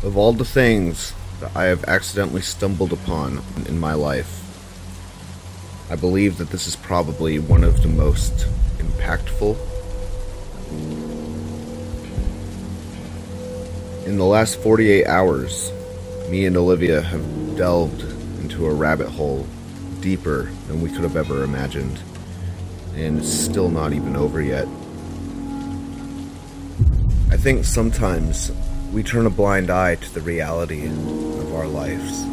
Of all the things that I have accidentally stumbled upon in my life, I believe that this is probably one of the most impactful. In the last 48 hours, me and Olivia have delved into a rabbit hole deeper than we could have ever imagined, and it's still not even over yet. I think sometimes we turn a blind eye to the reality of our lives,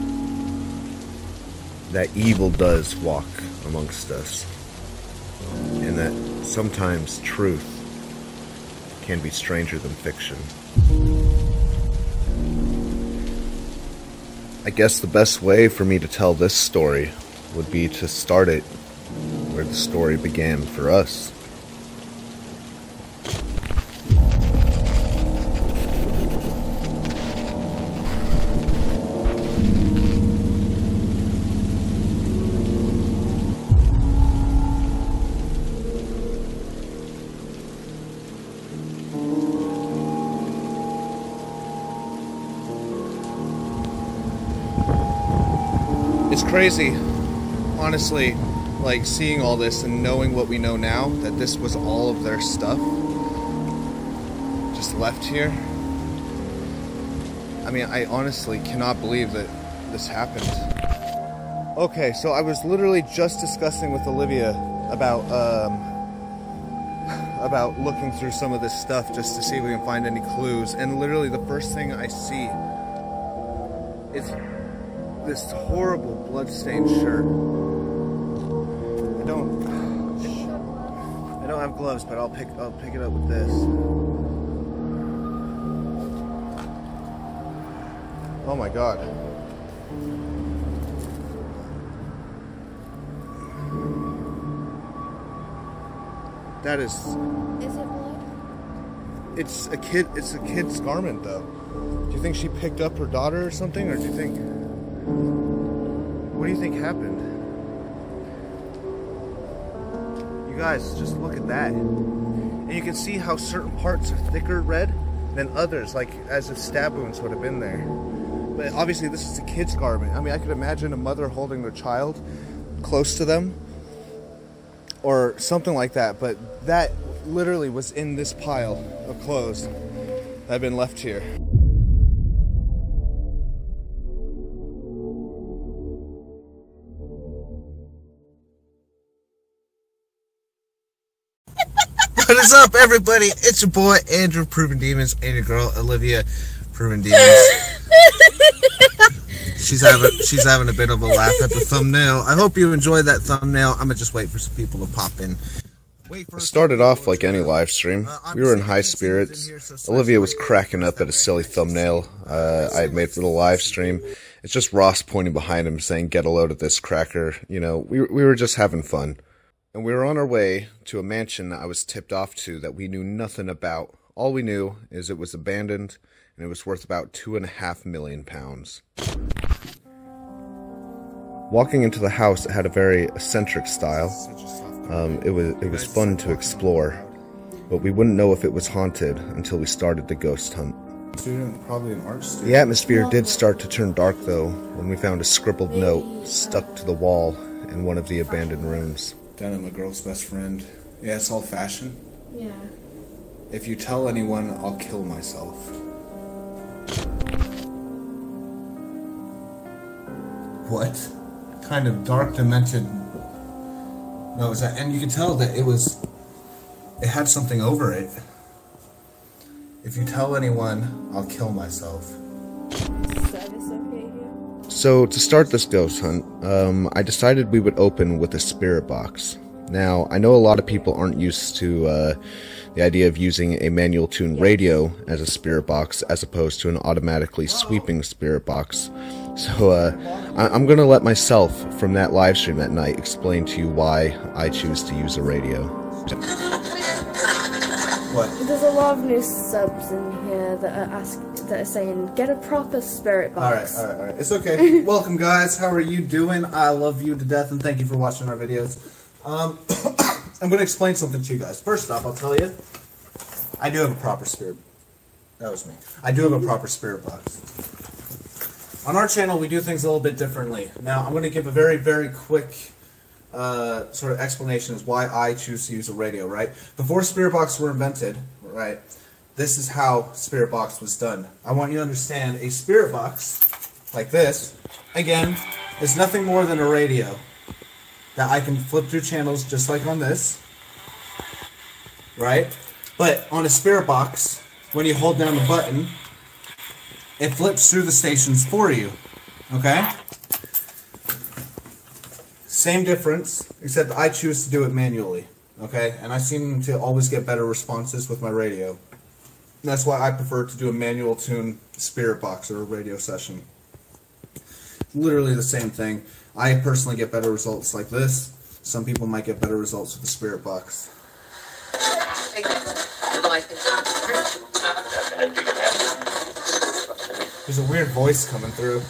that evil does walk amongst us, and that sometimes truth can be stranger than fiction. I guess the best way for me to tell this story would be to start it where the story began for us. It's crazy, honestly, like seeing all this and knowing what we know now, that this was all of their stuff just left here. I mean, I honestly cannot believe that this happened. Okay, so I was literally just discussing with Olivia about looking through some of this stuff just to see if we can find any clues, and literally the first thing I see is this horrible blood-stained shirt. I don't have gloves, but I'll pick it up with this. Oh my god. That is. Is it blood? It's a kid's garment though. Do you think she picked up her daughter or something, or do you think? What do you think happened? You guys, just look at that. And you can see how certain parts are thicker red than others, like as if stab wounds would have been there. But obviously this is a kid's garment. I mean, I could imagine a mother holding their child close to them or something like that, but that literally was in this pile of clothes that have been left here. What is up, everybody? It's your boy Andrew Proven Demons and your girl Olivia Proven Demons. She's having a bit of a laugh at the thumbnail. I hope you enjoyed that thumbnail. I'm gonna just wait for some people to pop in. It started off like any live stream. We were in high spirits. Olivia was cracking up at a silly thumbnail I had made for the live stream. It's just Ross pointing behind him saying, "Get a load of this cracker." You know, we were just having fun. And we were on our way to a mansion I was tipped off to that we knew nothing about. All we knew is it was abandoned and it was worth about £2.5 million. Walking into the house, it had a very eccentric style. It was fun to explore, but we wouldn't know if it was haunted until we started the ghost hunt. Probably an art student. The atmosphere did start to turn dark though when we found a scribbled note stuck to the wall in one of the abandoned rooms. Done at my girl's best friend. Yeah, it's all fashion. Yeah. If you tell anyone, I'll kill myself. What kind of dark dimension? No, is that? And you can tell that it had something over it. If you tell anyone, I'll kill myself. So to start this ghost hunt, I decided we would open with a spirit box. Now, I know a lot of people aren't used to the idea of using a manual tune radio as a spirit box as opposed to an automatically sweeping spirit box. So I'm going to let myself from that live stream that night explain to you why I choose to use a radio. What? There's a lot of new subs in here that are saying, get a proper spirit box. Alright. It's okay. Welcome, guys. How are you doing? I love you to death, and thank you for watching our videos. I'm going to explain something to you guys. First off, I'll tell you, I do have a proper spirit That was me. I do have a proper spirit box. On our channel, we do things a little bit differently. Now, I'm going to give a very, very quick sort of explanation as why I choose to use a radio, right? Before spirit boxes were invented, right, this is how spirit box was done. I want you to understand a spirit box, like this, again, is nothing more than a radio that I can flip through channels just like on this, right? But on a spirit box, when you hold down the button, it flips through the stations for you, okay? Same difference, except I choose to do it manually, okay? And I seem to always get better responses with my radio. That's why I prefer to do a manual tune spirit box or a radio session. Literally the same thing. I personally get better results like this. Some people might get better results with the spirit box. There's a weird voice coming through.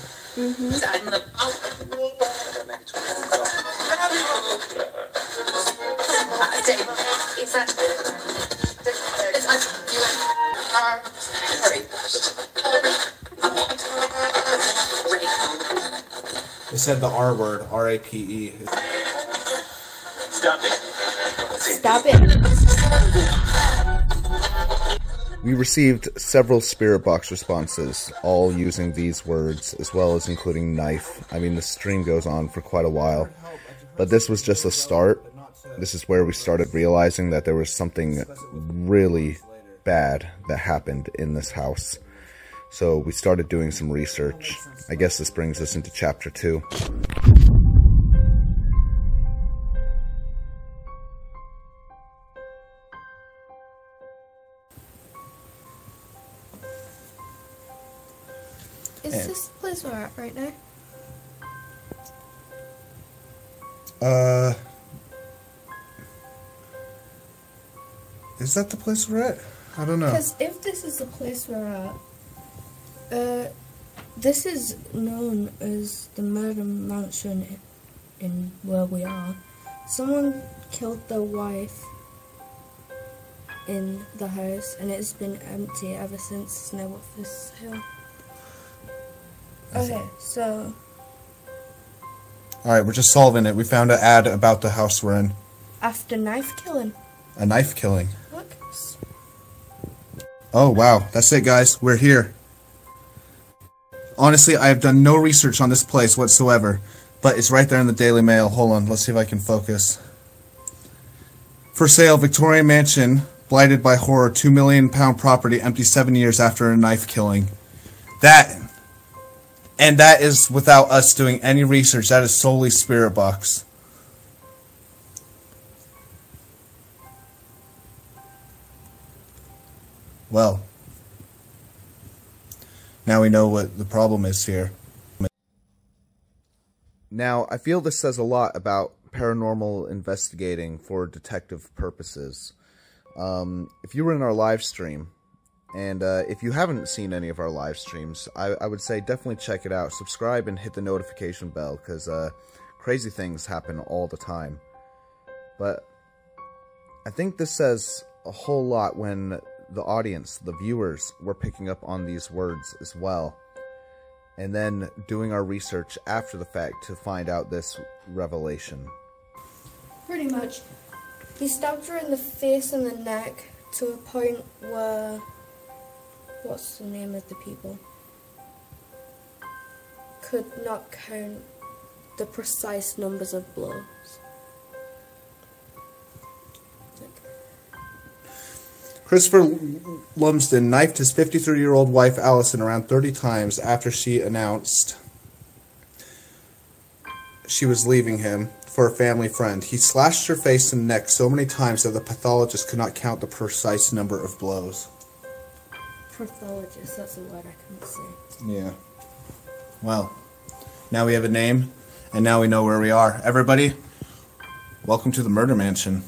They said the R word, R-A-P-E. Stop it. We received several spirit box responses, all using these words, as well as including knife. I mean, the stream goes on for quite a while, but this was just a start. This is where we started realizing that there was something really bad that happened in this house. So we started doing some research. I guess this brings us into chapter 2. Is this the place we're at right now? Is that the place we're at? I don't know. Because if this is the place we're at, this is known as the murder mansion in where we are. Someone killed their wife in the house, and it's been empty ever since Snow off this hill. Okay, so... Alright, we're just solving it. We found an ad about the house we're in. After knife killing. A knife killing. Look. Oh, wow. That's it, guys. We're here. Honestly, I have done no research on this place whatsoever, but it's right there in the Daily Mail. Hold on, let's see if I can focus. For sale, Victorian mansion, blighted by horror, £2 million property, empty 7 years after a knife killing. And that is without us doing any research. That is solely Spirit Box. Well, now we know what the problem is here. Now, I feel this says a lot about paranormal investigating for detective purposes. If you were in our live stream, and if you haven't seen any of our live streams, I would say definitely check it out. Subscribe and hit the notification bell, because crazy things happen all the time. But I think this says a whole lot when the audience, the viewers, were picking up on these words as well. And then doing our research after the fact to find out this revelation. Pretty much. He stabbed her in the face and the neck to a point where... What's the name of the people? Could not count the precise numbers of blows. Christopher Lumsden knifed his 53-year-old wife Allison around 30 times after she announced she was leaving him for a family friend. He slashed her face and neck so many times that the pathologist could not count the precise number of blows. Pathologist, that's a word I couldn't say. Yeah. Well, now we have a name, and now we know where we are. Everybody, welcome to the Murder Mansion.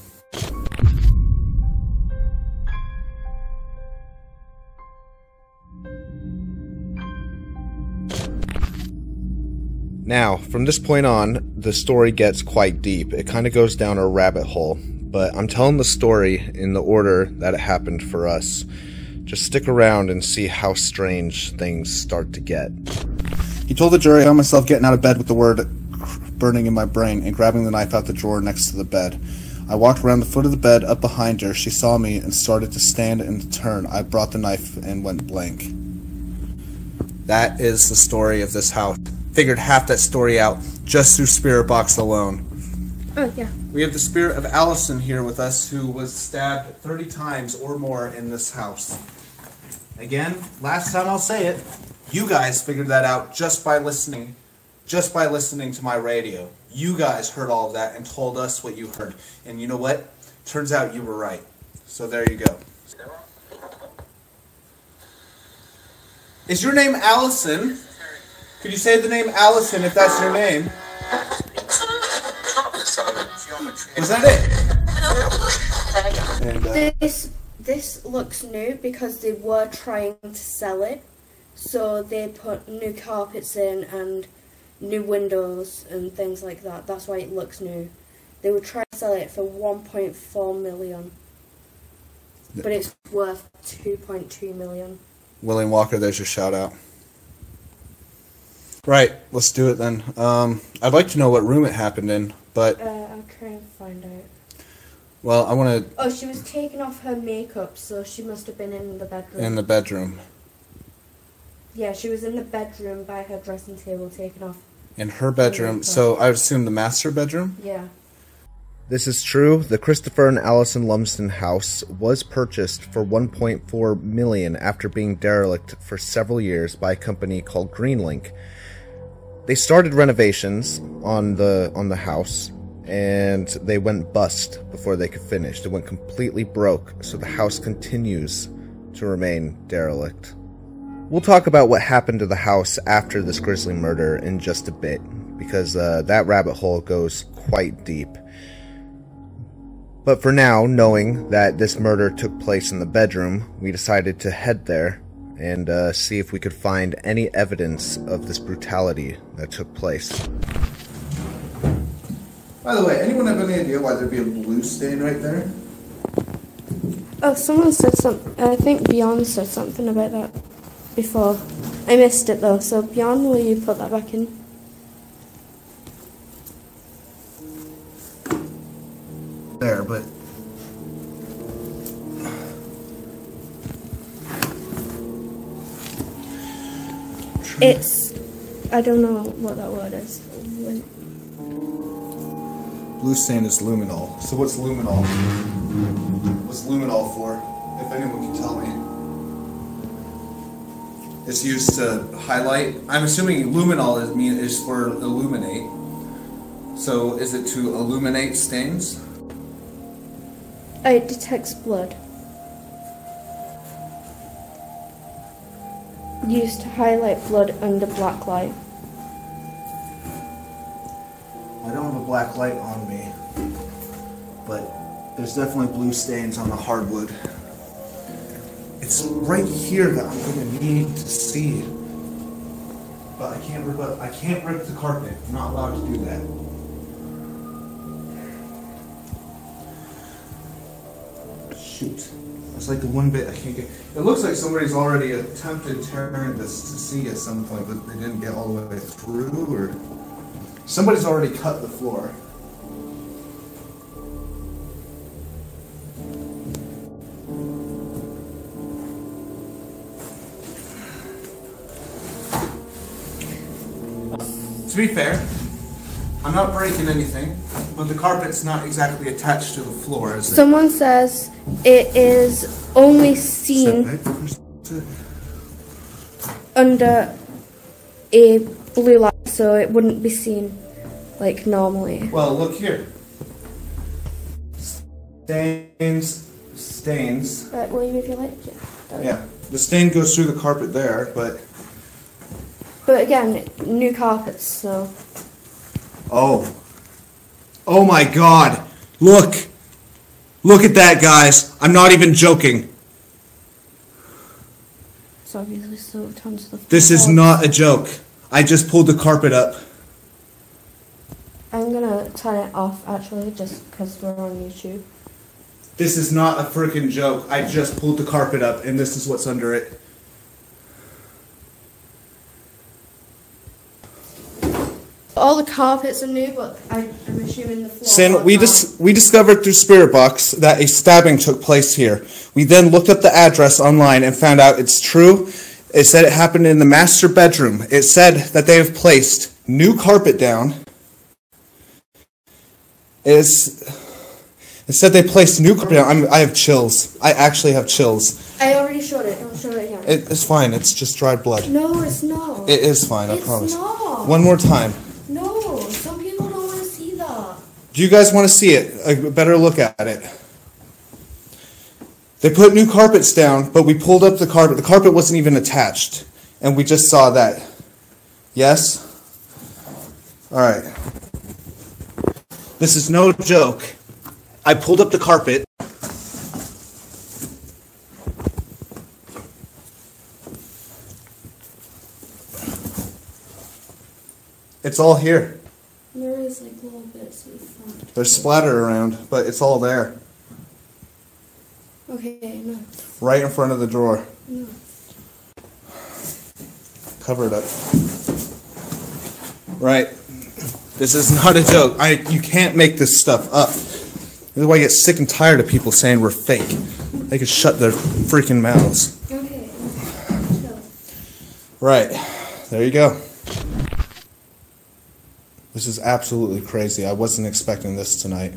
Now, from this point on, the story gets quite deep. It kind of goes down a rabbit hole, but I'm telling the story in the order that it happened for us. Just stick around and see how strange things start to get. He told the jury I found myself getting out of bed with the word burning in my brain and grabbing the knife out the drawer next to the bed. I walked around the foot of the bed up behind her. She saw me and started to stand and turn. I brought the knife and went blank. That is the story of this house. Figured half that story out just through Spirit Box alone. Oh, yeah. We have the spirit of Allison here with us, who was stabbed 30 times or more in this house. Again, last time I'll say it, you guys figured that out just by listening to my radio. You guys heard all of that and told us what you heard. And you know what? Turns out you were right. So there you go. Is your name Allison? Could you say the name Allison if that's your name? Was that it? And, This looks new because they were trying to sell it. So they put new carpets in and new windows and things like that. That's why it looks new. They were trying to sell it for 1.4 million. But it's worth 2.2 million. William Walker, there's your shout out. Right, let's do it then. I'd like to know what room it happened in, but I can't find out. well, I want to. Oh, she was taking off her makeup, so she must have been in the bedroom. In the bedroom. Yeah, she was in the bedroom by her dressing table, taking off. In her bedroom, so I would assume the master bedroom? Yeah. This is true. The Christopher and Allison Lumsden house was purchased for $1.4 million after being derelict for several years by a company called Greenlink. They started renovations on the house, and they went bust before they could finish. They went completely broke, so the house continues to remain derelict. We'll talk about what happened to the house after this grisly murder in just a bit, because that rabbit hole goes quite deep. But for now, knowing that this murder took place in the bedroom, we decided to head there and see if we could find any evidence of this brutality that took place. By the way, anyone have any idea why there'd be a blue stain right there? Oh, someone said something. I think Beyond said something about that before. I missed it though, so Beyond, will you put that back in? There, but It's... I don't know what that word is. blue stain is luminol. So what's luminol? What's luminol for? If anyone can tell me. It's used to highlight. I'm assuming luminol is for illuminate. So is it to illuminate stains? It detects blood. Used to highlight blood under black light. I don't have a black light on me, but there's definitely blue stains on the hardwood. It's right here that I'm going to need to see. But I can't rip the carpet. I'm not allowed to do that. Shoot. That's like the one bit I can't get. It looks like somebody's already attempted tearing this to see at some point, but they didn't get all the way through, or somebody's already cut the floor. To be fair, I'm not breaking anything, but the carpet's not exactly attached to the floor, is it? Someone says it is only seen under a blue light, so it wouldn't be seen like normally. Well, look here. Stains. Will you move your light? Yeah, the stain goes through the carpet there, but again, new carpets, so. oh my God! Look at that, guys! I'm not even joking. It's obviously soaked onto the floor. This is not a joke. I just pulled the carpet up. I'm gonna turn it off actually, just because we're on YouTube. This is not a freaking joke. I just pulled the carpet up, and this is what's under it. All the carpets are new, but I'm assuming the floor. San, we discovered through Spirit Box that a stabbing took place here. We then looked up the address online and found out it's true. It said it happened in the master bedroom. It said that they have placed new carpet down. It said they placed new carpet down. I have chills. I actually have chills. I already showed it. Don't show it again. It's fine. It's just dried blood. No, it's not. It is fine, I promise. It's not. One more time. No, some people don't want to see that. Do you guys want to see it? A better look at it. They put new carpets down, but we pulled up the carpet. The carpet wasn't even attached. And we just saw that. Yes? Alright. This is no joke. I pulled up the carpet. It's all here. There is like little bits in front. There's splatter around, but it's all there. Okay, no. Right in front of the drawer. No. Cover it up. Right. This is not a joke. You can't make this stuff up. This is why I get sick and tired of people saying we're fake. They can shut their freaking mouths. Okay. Chill. Right. There you go. This is absolutely crazy. I wasn't expecting this tonight.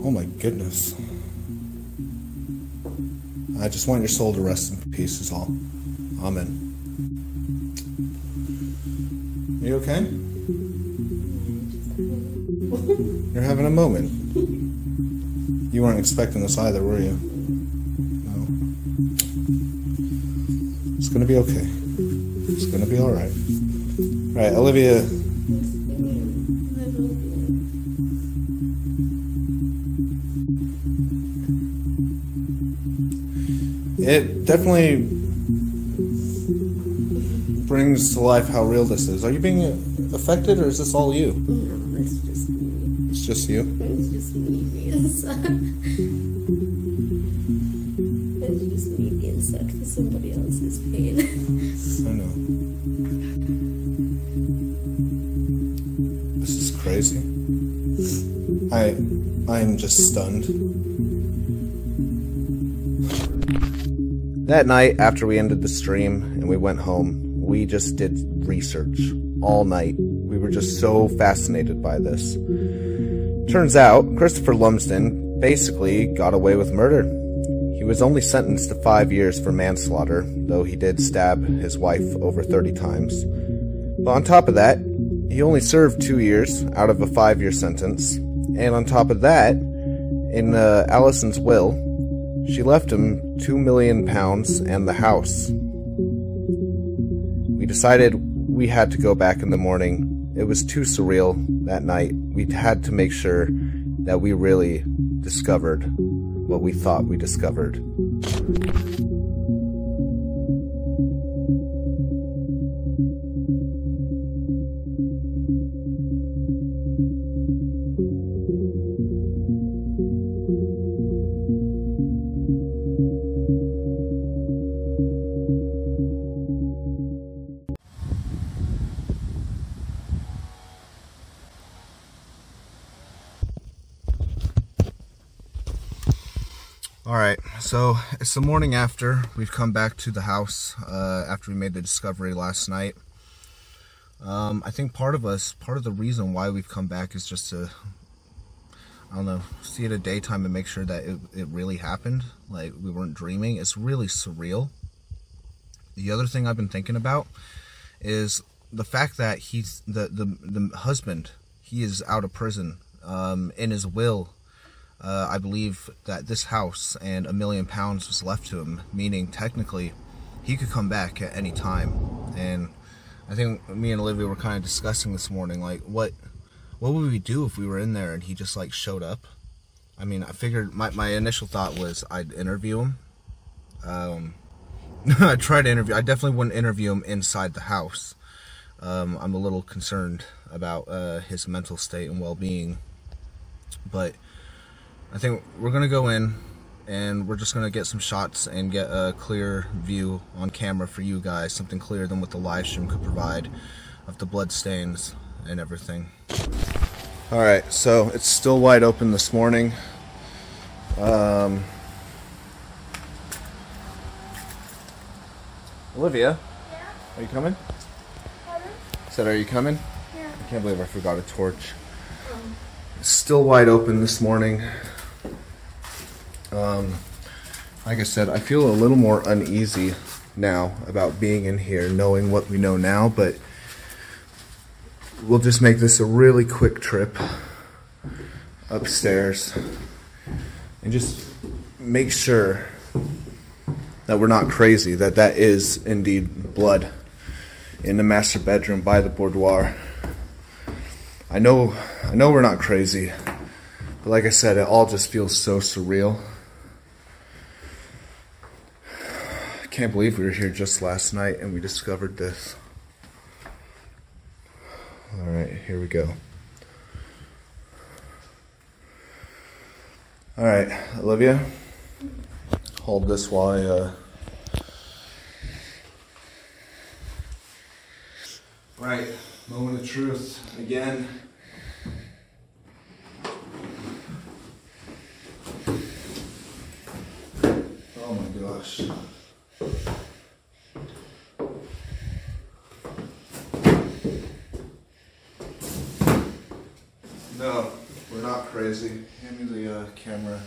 Oh my goodness. I just want your soul to rest in peace is all. Amen. Are you okay? You're having a moment. You weren't expecting this either, were you? No. It's gonna be okay. It's gonna be alright. Right, Olivia. It definitely brings to life how real this is. Are you being affected, or is this all you? No, it's just me. It's just you? It's just me being sad. It's just me being sad for somebody else's pain. I know. This is crazy. I'm just stunned. That night, after we ended the stream and we went home, we just did research all night. We were just so fascinated by this. Turns out, Christopher Lumsden basically got away with murder. He was only sentenced to 5 years for manslaughter, though he did stab his wife over 30 times. But on top of that, he only served 2 years out of a 5-year sentence. And on top of that, in Allison's will, she left him £2 million and the house. We decided we had to go back in the morning. It was too surreal that night. We had to make sure that we really discovered what we thought we discovered. Alright, so it's the morning after we've come back to the house after we made the discovery last night. I think part of the reason why we've come back is just to, I don't know, see it at daytime and make sure that it really happened, like we weren't dreaming. It's really surreal. The other thing I've been thinking about is the fact that he's the husband, he is out of prison. In his will, I believe that this house and £1 million was left to him, meaning technically he could come back at any time. And I think me and Olivia were kind of discussing this morning, like what would we do if we were in there and he just like showed up? I mean, I figured my initial thought was I'd interview him. I'd try to interview. I definitely wouldn't interview him inside the house. I'm a little concerned about his mental state and well-being. But I think we're going to go in and we're just going to get some shots and get a clear view on camera for you guys, something clearer than what the live stream could provide, of the blood stains and everything. Alright, so it's still wide open this morning. Olivia? Yeah? Are you coming? Pardon? I said, are you coming? Yeah. I can't believe I forgot a torch. It's still wide open this morning. Like I said, I feel a little more uneasy now about being in here, knowing what we know now, but we'll just make this a really quick trip upstairs and just make sure that we're not crazy, that that is indeed blood in the master bedroom by the boudoir. I know we're not crazy, but like I said, it all just feels so surreal. I can't believe we were here just last night and we discovered this. Alright, here we go. Alright, Olivia, hold this while Right, moment of truth again. Oh my gosh. No, we're not crazy. Hand me the camera.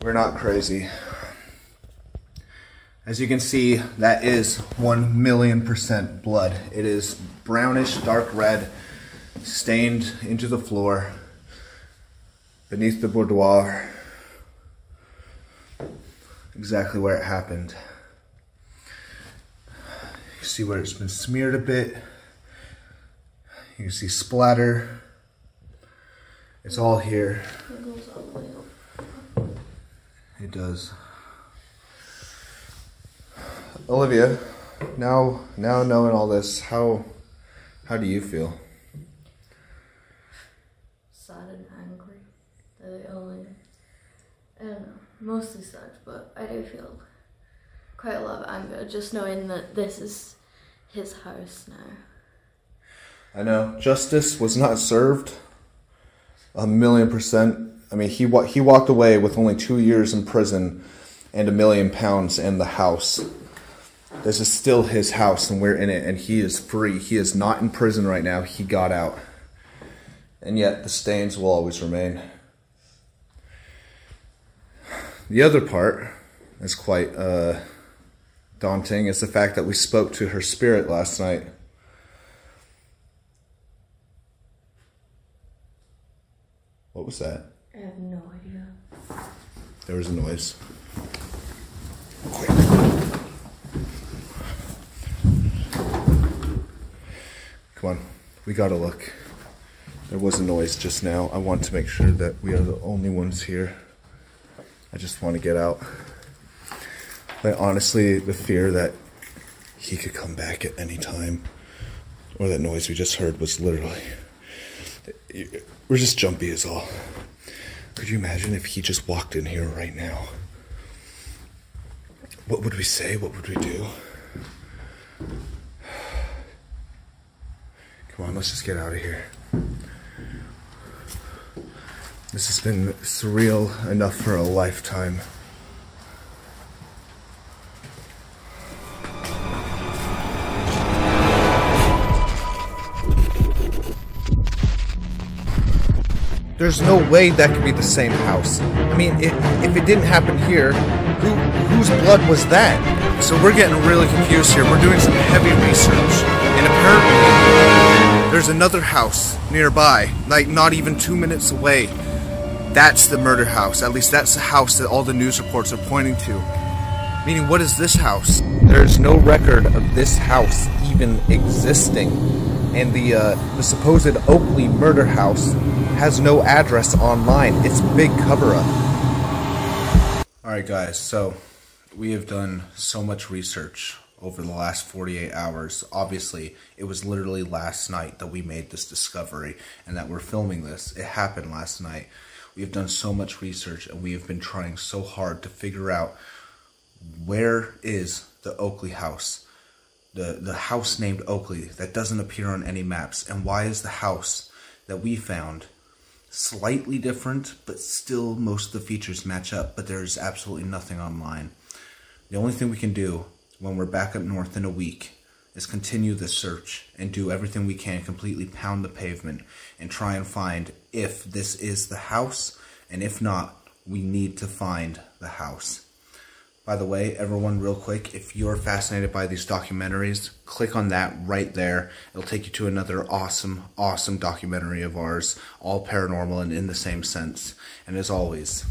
We're not crazy. As you can see, that is 1,000,000% blood. It is brownish, dark red, stained into the floor, beneath the boudoir. Exactly where it happened. You see where it's been smeared a bit. You can see splatter. It's all here. It goes all the way up. It does. Olivia, now knowing all this, how do you feel? Sad and angry. I don't know, mostly sad, but I do feel quite a lot of anger just knowing that this is his house now. I know. Justice was not served. 1,000,000%. I mean, he walked away with only 2 years in prison and £1 million in the house. This is still his house and we're in it and he is free. He is not in prison right now. He got out. And yet the stains will always remain. The other part is quite daunting. Is the fact that we spoke to her spirit last night. What was that? I have no idea. There was a noise. Come on, we gotta look. There was a noise just now. I want to make sure that we are the only ones here. I just want to get out. But honestly, the fear that he could come back at any time, or that noise we just heard was literally... We're just jumpy is all. Could you imagine if he just walked in here right now? What would we say? What would we do? Come on, let's just get out of here. This has been surreal enough for a lifetime. There's no way that could be the same house. I mean, if it didn't happen here, whose blood was that? So we're getting really confused here. We're doing some heavy research, and apparently there's another house nearby, like not even 2 minutes away. That's the murder house. At least that's the house that all the news reports are pointing to. Meaning, what is this house? There's no record of this house even existing. And the supposed Oakley murder house has no address online. It's a big cover-up. Alright guys, so we have done so much research over the last 48 hours. Obviously, it was literally last night that we made this discovery and that we're filming this. It happened last night. We have done so much research and we have been trying so hard to figure out where is the Oakley house, the house named Oakley that doesn't appear on any maps, and why is the house that we found slightly different, but still most of the features match up, but there's absolutely nothing online. The only thing we can do when we're back up north in a week is continue the search and do everything we can, completely pound the pavement and try and find if this is the house, and if not, we need to find the house. By the way, everyone, real quick, if you're fascinated by these documentaries, click on that right there. It'll take you to another awesome, awesome documentary of ours, all paranormal and in the same sense. And as always,